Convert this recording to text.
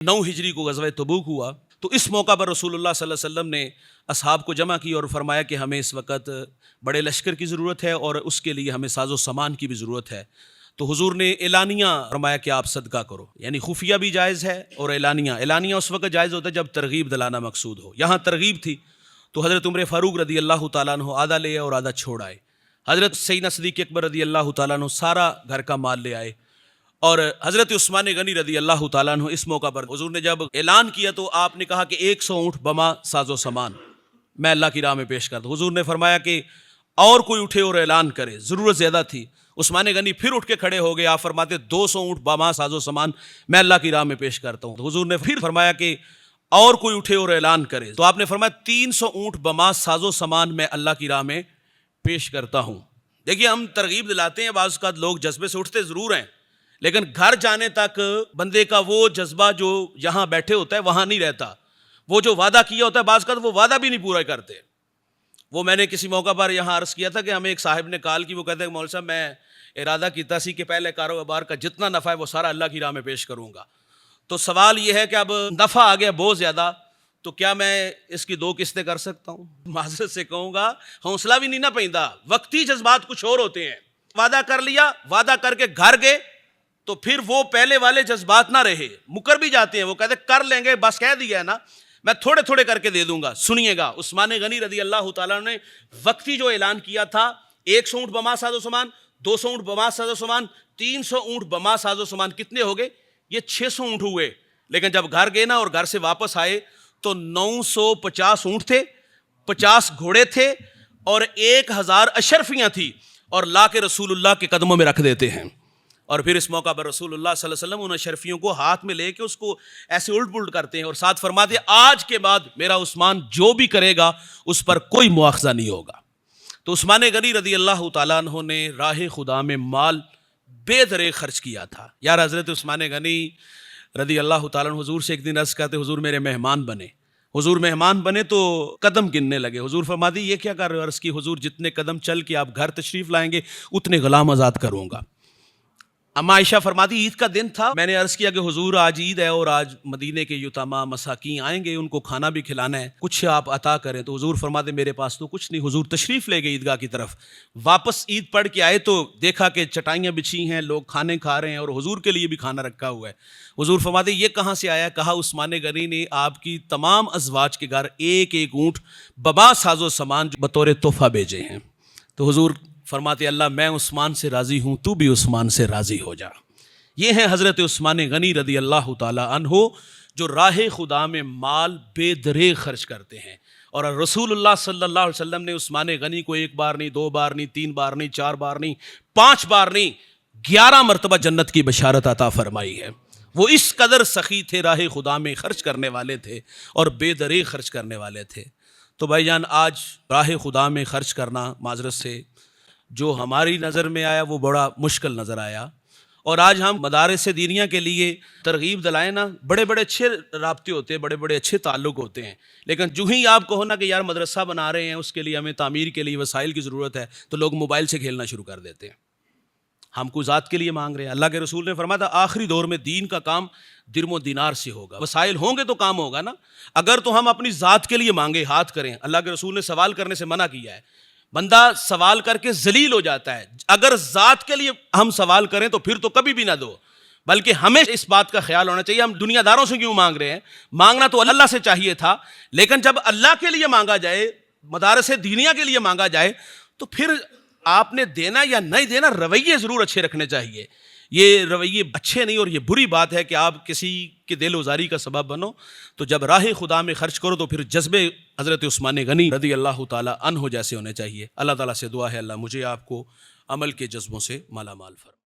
9 हिजरी को ग़ज़वा तबूक हुआ, तो इस मौका पर रसूलुल्लाह सल्लल्लाहु अलैहि वसल्लम ने असहाब को जमा की और फरमाया कि हमें इस वक्त बड़े लश्कर की ज़रूरत है और उसके लिए हमें साजो सामान की भी ज़रूरत है। तो हुजूर ने एलानिया फरमाया कि आप सदका करो, यानी खुफिया भी जायज़ है और एलानिया उस वक्त जायज़ होता है जब तरगीब दिलाना मकसूद हो। यहाँ तरगीब थी तो हज़रत उमर फ़ारूक रदी अल्लाह तआला अन्हु आधा ले आए और आधा छोड़ आए। हज़रत सैयदना सिद्दीक़ अकबर रदी अल्लाह तआला अन्हु सारा घर का माल ले आए और हज़रत उस्मान गनी रदी अल्लाह तआला अन्हु इस मौका पर हुजूर ने जब ऐलान किया तो आपने कहा कि 100 ऊँट बमा साजो सामान मैं अल्लाह की राह में पेश कर दूँ। हुजूर ने फरमाया कि और कोई उठे और ऐलान करे, ज़रूरत ज़्यादा थी। उस्मान गनी फिर उठ के खड़े हो गए, आप फरमाते 200 ऊँट बमा साजो सामान मैं अल्लाह की राह में पेश करता हूँ। तो हुजूर ने फिर फरमाया कि और कोई उठे और ऐलान करे, तो आपने फरमाया 300 ऊँट बमा साजो सामान मैं अल्लाह की राह में पेश करता हूँ। देखिए हम तरगीब दिलाते हैं, बाज़ औक़ात लोग जज्बे से उठते ज़रूर हैं, लेकिन घर जाने तक बंदे का वो जज्बा जो यहाँ बैठे होता है वहाँ नहीं रहता। वो जो वादा किया होता है बाज़ औक़ात वो वादा भी नहीं पूरा करते। वो मैंने किसी मौका पर यहाँ अर्ज़ किया था कि हमें एक साहिब ने कॉल की, वो कहते हैं मौलवी साहब मैं इरादा कीता सी कि पहले कारोबार का जितना नफ़ा है वो सारा अल्लाह की राह में पेश करूँगा। तो सवाल ये है कि अब नफ़ा आ गया बहुत ज़्यादा, तो क्या मैं इसकी 2 किस्तें कर सकता हूँ? माज़रत से कहूँगा हौसला भी नहीं ना पैंदा, वक्ती जज्बात कुछ और होते हैं। वादा कर लिया, वादा करके घर गए तो फिर वो पहले वाले जज्बात ना रहे, मुकर भी जाते हैं। वो कहते कर लेंगे, बस कह दिया है ना, मैं थोड़े थोड़े करके दे दूंगा। सुनिएगा उस्मान गनी रदी अल्लाह तआला ने वक्ती जो ऐलान किया था 100 ऊँट बमा साजो सामान, 200 ऊँट बमा साजो सामान, 300 ऊँट बमा साजो सामान, कितने हो गए? ये 600 ऊँट हुए। लेकिन जब घर गए ना और घर से वापस आए तो 950 ऊँट थे, 50 घोड़े थे और 1000 अशरफियाँ थी और ला के रसूलुल्लाह के कदमों में रख देते हैं। और फिर इस मौका पर रसूलुल्लाह सल्लल्लाहु अलैहि वसल्लम उन अशरफियों को हाथ में लेके उसको ऐसे उल्ट पुल्ट करते हैं और साथ फरमाते हैं आज के बाद मेरा उस्मान जो भी करेगा उस पर कोई मुआखज़ा नहीं होगा। तो उस्मान गनी रदी अल्लाह तआला अन्हु ने राह खुदा में माल बेदरे खर्च किया था। यार हज़रत उस्मान गनी रदी अल्लाह तआला अन्हु हुजूर से एक दिन अर्ज़ करते, हुजूर मेरे मेहमान बने। हुजूर मेहमान बने तो कदम गिनने लगे। हुजूर फरमाती ये क्या कर रहे हो? अर्ज़ की हुजूर जितने कदम चल के आप घर तशरीफ़ लाएंगे उतने ग़ुलाम आज़ाद करूँगा। अम्मा आयशा फरमाती ईद का दिन था, मैंने अर्ज़ किया कि हुजूर आज ईद है और आज मदीने के युतामा मसाकीन आएंगे, उनको खाना भी खिलाना है, कुछ आप अता करें। तो हुजूर फरमाते मेरे पास तो कुछ नहीं। हुजूर तशरीफ़ ले गए ईदगाह की तरफ। वापस ईद पढ़ के आए तो देखा कि चटाइयाँ बिछी हैं, लोग खाने खा रहे हैं और हुजूर के लिए भी खाना रखा हुआ है। हुजूर फरमाते ये कहाँ से आया? कहा उस्मान गनी ने आपकी तमाम अज़वाज के घर एक एक ऊँट बमा साजो सामान बतौर तोहफ़ा भेजे हैं। तो हुजूर फरमाते अल्लाह मैं उस्मान से राज़ी हूँ, तू भी उस्मान से राज़ी हो जा। ये हैं हज़रत उस्मान गनी रदी अल्लाह तआला अन्हु जो राह खुदा में माल बेदरे खर्च करते हैं। और रसूलुल्लाह सल्लल्लाहु अलैहि वसल्लम ने उस्मान गनी को 1 बार नहीं, 2 बार नहीं, 3 बार नहीं, 4 बार नहीं, 5 बार नहीं, 11 मरतबा जन्नत की बशारत अता फरमाई है। वो इस कदर सखी थे, राह खुदा में खर्च करने वाले थे और बेदरे खर्च करने वाले थे। तो भाईजान आज राह खुदा में खर्च करना माजरत से जो हमारी नज़र में आया वो बड़ा मुश्किल नज़र आया। और आज हम मदारिस दीनिया के लिए तरगीब दिलाएं ना, बड़े बड़े अच्छे राब्ते होते हैं, बड़े बड़े अच्छे ताल्लुक़ होते हैं, लेकिन जो ही आप कहो ना कि यार मदरसा बना रहे हैं उसके लिए हमें तामीर के लिए वसाइल की ज़रूरत है, तो लोग मोबाइल से खेलना शुरू कर देते हैं। हम कुछ ज़ात के लिए मांग रहे हैं। अल्लाह के रसूल ने फरमाया था आखिरी दौर में दीन का काम दिरमो दिनार से होगा। वसाइल होंगे तो काम होगा ना। अगर तो हम अपनी ज़ात के लिए मांगे, हाथ करें, अल्लाह के रसूल ने सवाल करने से मना किया है। बंदा सवाल करके जलील हो जाता है। अगर ज़ात के लिए हम सवाल करें तो फिर तो कभी भी ना दो, बल्कि हमें इस बात का ख्याल होना चाहिए हम दुनियादारों से क्यों मांग रहे हैं। मांगना तो अल्लाह से चाहिए था, लेकिन जब अल्लाह के लिए मांगा जाए, मदारिस दीनिया के लिए मांगा जाए, तो फिर आपने देना या नहीं देना रवैये ज़रूर अच्छे रखने चाहिए। ये रवैये अच्छे नहीं और ये बुरी बात है कि आप किसी के दिल उजारी का सबब बनो। तो जब राह खुदा में खर्च करो तो फिर जज्बे हज़रत उस्मान गनी रदी अल्लाह तआला अन्हु जैसे होने चाहिए। अल्लाह ताला से दुआ है अल्लाह मुझे आपको अमल के जज्बों से माला माल फरमाए।